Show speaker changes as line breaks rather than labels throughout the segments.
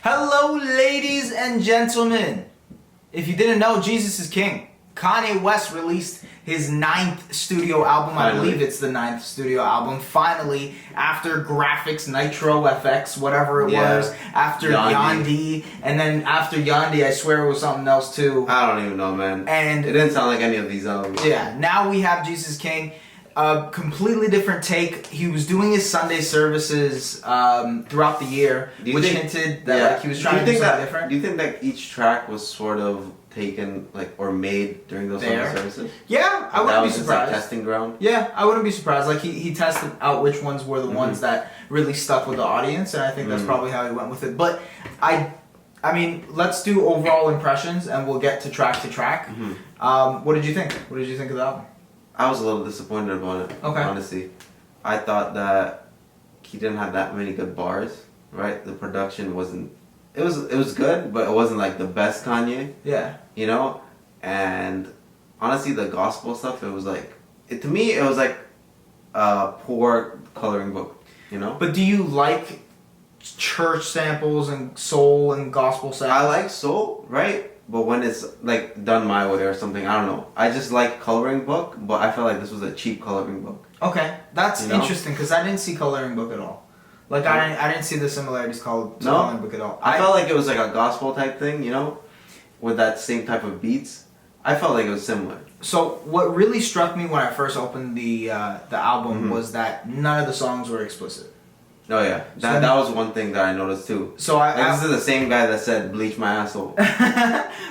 Hello, ladies and gentlemen. If you didn't know, Jesus is King. Kanye West released his 9th studio album.
Finally.
I believe it's the 9th studio album. Finally, after Graphics, Nitro FX, whatever it was, after Yandi, and then after Yandi, I swear it was something else too.
I don't even know, man.
And
it didn't sound like any of these albums.
Yeah, now we have Jesus King. A completely different take. He was doing his Sunday services throughout the year, which hinted that like he was trying to do something different.
Do you think that each track was sort of taken or made during those Sunday services?
Yeah, I wouldn't be surprised.
That was his testing ground?
Yeah, I wouldn't be surprised. Like he tested out which ones were the ones that really stuck with the audience, and I think that's probably how he went with it. But I mean, let's do overall impressions, and we'll get to track. What did you think? What did you think of the album?
I was a little disappointed about it, honestly. I thought that he didn't have that many good bars, right? The production wasn't... It was good, but it wasn't like the best Kanye.
Yeah.
You know? And honestly, the gospel stuff, it was like... to me, it was like a poor coloring book, you know?
But do you like church samples and soul and gospel samples?
I like soul, right? But when it's like done my way or something, I don't know. I just like coloring book, but I felt like this was a cheap coloring book.
Okay, that's interesting because I didn't see coloring book at all. Like I didn't see the similarities coloring book at all.
I felt like it was like a gospel type thing, you know, with that same type of beats. I felt like it was similar.
So what really struck me when I first opened the album was that none of the songs were explicit.
Oh yeah, that was one thing that I noticed too.
So
this is the same guy that said bleach my asshole.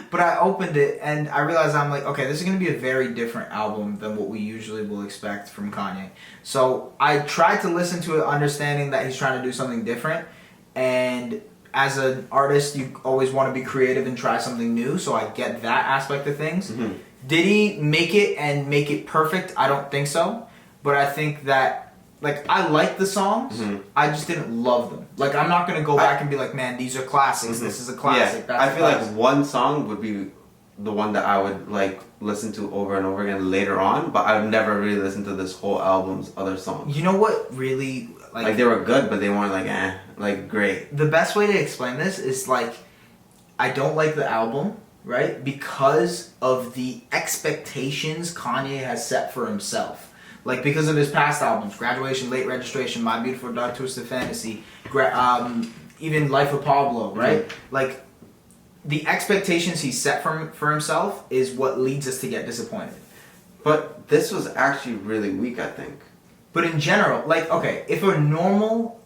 But I opened it and I realized I'm like, okay, this is going to be a very different album than what we usually will expect from Kanye. So I tried to listen to it understanding that he's trying to do something different. And as an artist, you always want to be creative and try something new. So I get that aspect of things. Did he make it perfect? I don't think so. But I think that like, I like the songs, I just didn't love them. Like, I'm not going to go back and be like, man, these are classics, this is a classic.
Yeah, I feel like one song would be the one that I would, like, listen to over and over again later on, but I've never really listened to this whole album's other songs.
You know what really,
like they were good, but they weren't, like, great.
The best way to explain this is, like, I don't like the album, right, because of the expectations Kanye has set for himself. Like, because of his past albums, Graduation, Late Registration, My Beautiful Dark Twisted Fantasy, even Life of Pablo, right? Like, the expectations he set for himself is what leads us to get disappointed.
But this was actually really weak, I think.
But in general, like, okay, if a normal,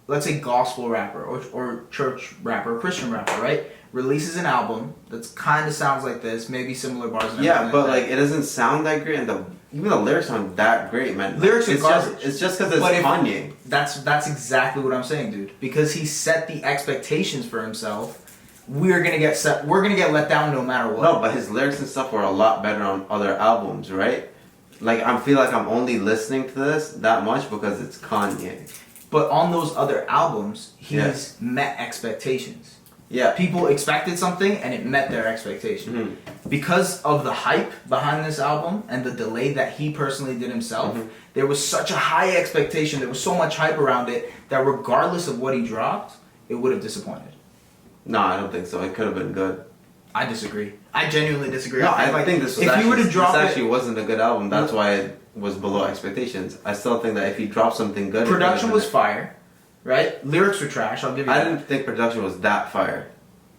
let's say gospel rapper or church rapper, Christian rapper, right, releases an album that kind of sounds like this, maybe similar bars and everything
but like it doesn't sound that great, and even the lyrics aren't that great, man.
Lyrics are garbage.
It's just because it's Kanye.
That's exactly what I'm saying, dude. Because he set the expectations for himself. We're gonna get let down no matter what.
No, but his lyrics and stuff were a lot better on other albums, right? Like I feel like I'm only listening to this that much because it's Kanye.
But on those other albums, he's met expectations.
Yeah.
People expected something and it met their expectation. Because of the hype behind this album and the delay that he personally did himself, there was such a high expectation, there was so much hype around it that regardless of what he dropped, it would have disappointed.
No, I don't think so. It could have been good.
I disagree. I genuinely disagree.
No, I think this was this actually wasn't a good album. That's why it was below expectations. I still think that if he dropped something good...
Production was fire. Right? Lyrics were trash, I'll give you that.
I didn't think production was that fire.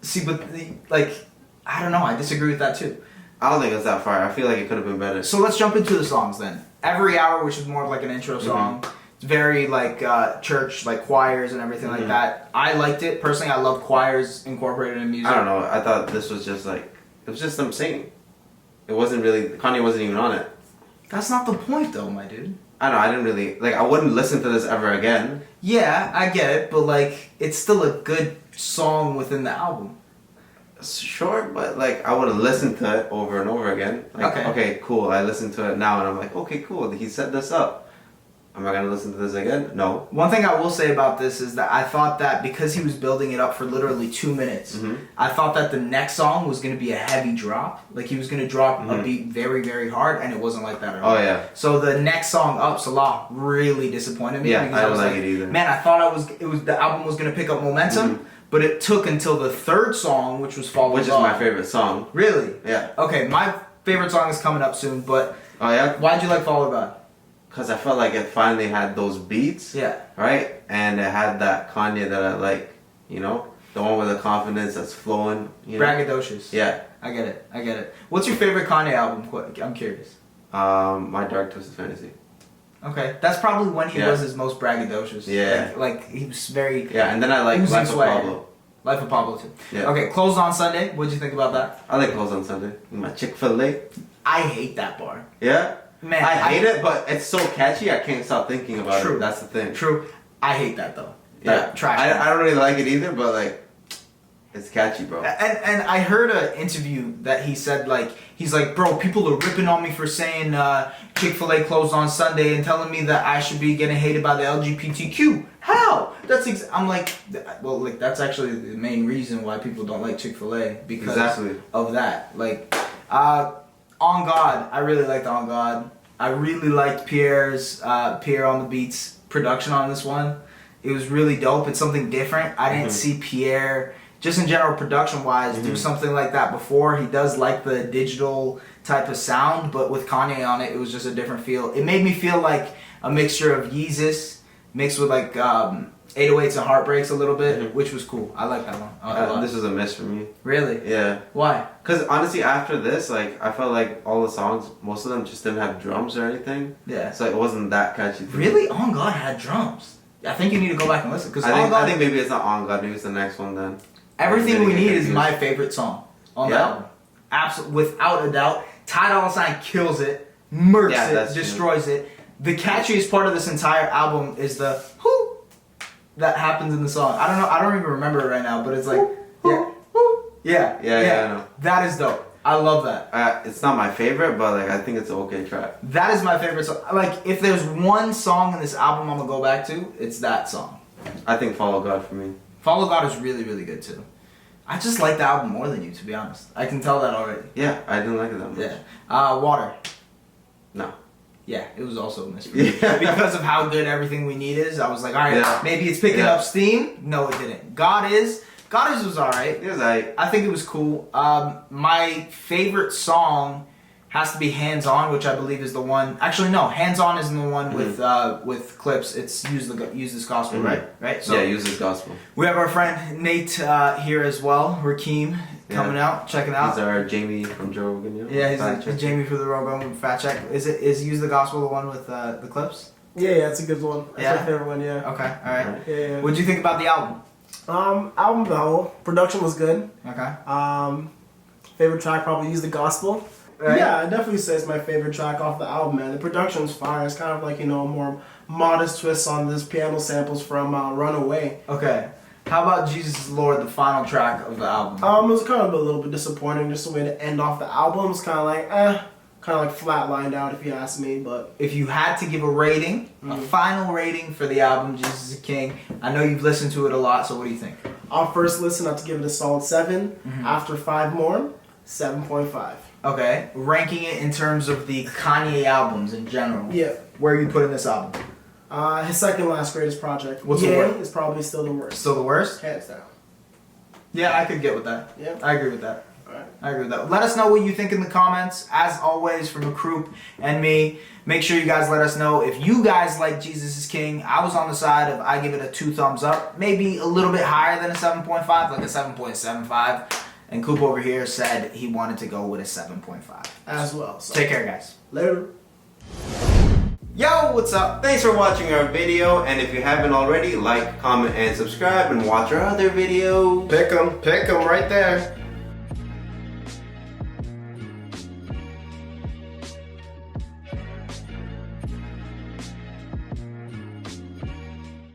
See, but, I don't know, I disagree with that too.
I don't think it was that fire. I feel like it could have been better.
So let's jump into the songs then. Every Hour, which is more of like an intro song. It's very church, like choirs and everything like that. I liked it. Personally, I love choirs incorporated in music.
I don't know, I thought this was just it was just them singing. It wasn't really, Kanye wasn't even on it.
That's not the point though, my dude.
I don't know, I didn't really, I wouldn't listen to this ever again.
Yeah, I get it, but it's still a good song within the album.
Sure, but I would have listened to it over and over again. Okay, cool, I listened to it now and I'm like, okay, cool, he set this up. Am I going to listen to this again? No.
One thing I will say about this is that I thought that because he was building it up for literally 2 minutes, I thought that the next song was going to be a heavy drop. Like he was going to drop a beat very, very hard, and it wasn't like that at all.
Oh, yeah.
So the next song up, Salah, really disappointed me.
Yeah,
because
I don't like it either.
Man, I thought the album was going to pick up momentum, but it took until the third song, which was Fall of God.
Which is my favorite song.
Really?
Yeah.
Okay, my favorite song is coming up soon, but
Oh yeah?
why'd you like Fall of God?
Because I felt like it finally had those beats.
Yeah.
Right? And it had that Kanye that I like, you know? The one with the confidence that's flowing. You know?
Braggadocious.
Yeah.
I get it. What's your favorite Kanye album? I'm curious.
My Dark Twisted Fantasy.
Okay, that's probably when he was his most braggadocious.
Yeah.
Like he was very...
Yeah, and then I like Life of Pablo.
Life of Pablo too.
Yeah.
Okay, Closed on Sunday. What'd you think about that?
I like Closed on Sunday. My Chick-fil-A.
I hate that bar.
Yeah?
Man,
I hate it, but it's so catchy I can't stop thinking about it. That's the thing.
True. I hate that though.
Yeah.
Trash.
I don't really like it either, but like, it's catchy, bro.
And I heard an interview that he said he's like, bro, people are ripping on me for saying Chick-fil-A closed on Sunday and telling me that I should be getting hated by the LGBTQ. How? I'm like, well, like that's actually the main reason why people don't like Chick-fil-A because of that. Like, On God, I really liked On God. I really liked Pierre on the beats production on this one. It was really dope. It's something different. I didn't see Pierre, just in general production wise, do something like that before. He does like the digital type of sound, but with Kanye on it, it was just a different feel. It made me feel like a mixture of Yeezus mixed with like 808s and Heartbreaks a little bit, which was cool. I like that one.
This was a miss for me.
Really?
Yeah.
Why?
Because honestly, after this, like, I felt like all the songs, most of them just didn't have drums or anything.
Yeah.
So it wasn't that catchy.
Really? On God had drums. I think you need to go back and listen. Cause
I think maybe it's not On God, maybe it's the next one then.
Everything We Need is my favorite song on the album. Absolutely, without a doubt. Ty Dolla $ign kills it, murks it, destroys it. The catchiest part of this entire album is the whoo that happens in the song. I don't know, I don't even remember it right now, but it's like, yeah,
I know.
That is dope. I love that.
It's not my favorite, but like I think it's an okay track.
That is my favorite song. Like, if there's one song in this album I'm gonna go back to, it's that song.
I think Follow God for me.
Follow God is really, really good too. I just like the album more than you, to be honest. I can tell that already.
Yeah, I didn't like it that much.
Yeah. Water.
No.
Yeah, it was also a miss for me. Because of how good Everything We Need is, I was like, alright, maybe it's picking up steam. No, it didn't. God is was alright.
It was alright.
I think it was cool. My favorite song has to be Hands On, which I believe is the one. Actually, no, Hands On isn't the one with clips. It's Use This Gospel, right? So,
yeah, Use This Gospel.
We have our friend Nate here as well, Rakeem, coming out, checking out.
He's our Jamie from Joe Rogan. You know?
Yeah, he's Jamie for the Rogan Fat Check. Is Use the Gospel the one with the clips?
Yeah, it's a good one. That's my favorite one. Yeah.
Okay, all right.
Yeah.
What'd you think about the album?
Album the whole production was good.
Okay.
Favorite track probably Use the Gospel.
Right.
Yeah, I definitely say it's my favorite track off the album, man. The production's fire. It's kind of like, a more modest twist on this piano samples from Runaway.
Okay. How about Jesus is Lord, the final track of the album?
It was kind of a little bit disappointing, just the way to end off the album. It's kind of like, kind of like flatlined out if you ask me, but...
If you had to give a rating, a final rating for the album, Jesus is King, I know you've listened to it a lot, so what do you think?
I'll first listen, I have to give it a solid 7. After 5 more, 7.5.
Okay. Ranking it in terms of the Kanye albums in general.
Yeah.
Where are you putting this album?
His second last greatest project.
What's the worst?
Is probably still the worst.
Still the worst?
Hands down.
Yeah, I could get with that.
Yeah.
I agree with that.
Alright.
I agree with that. Let us know what you think in the comments. As always, from Koop and me, make sure you guys let us know if you guys like Jesus is King. I was on the side of I give it a 2 thumbs up. Maybe a little bit higher than a 7.5, like a 7.75. And Koop over here said he wanted to go with a 7.5.
As well. So.
Take care, guys.
Later.
Yo, what's up? Thanks for watching our video, and if you haven't already, like, comment, and subscribe, and watch our other videos.
Pick 'em right there.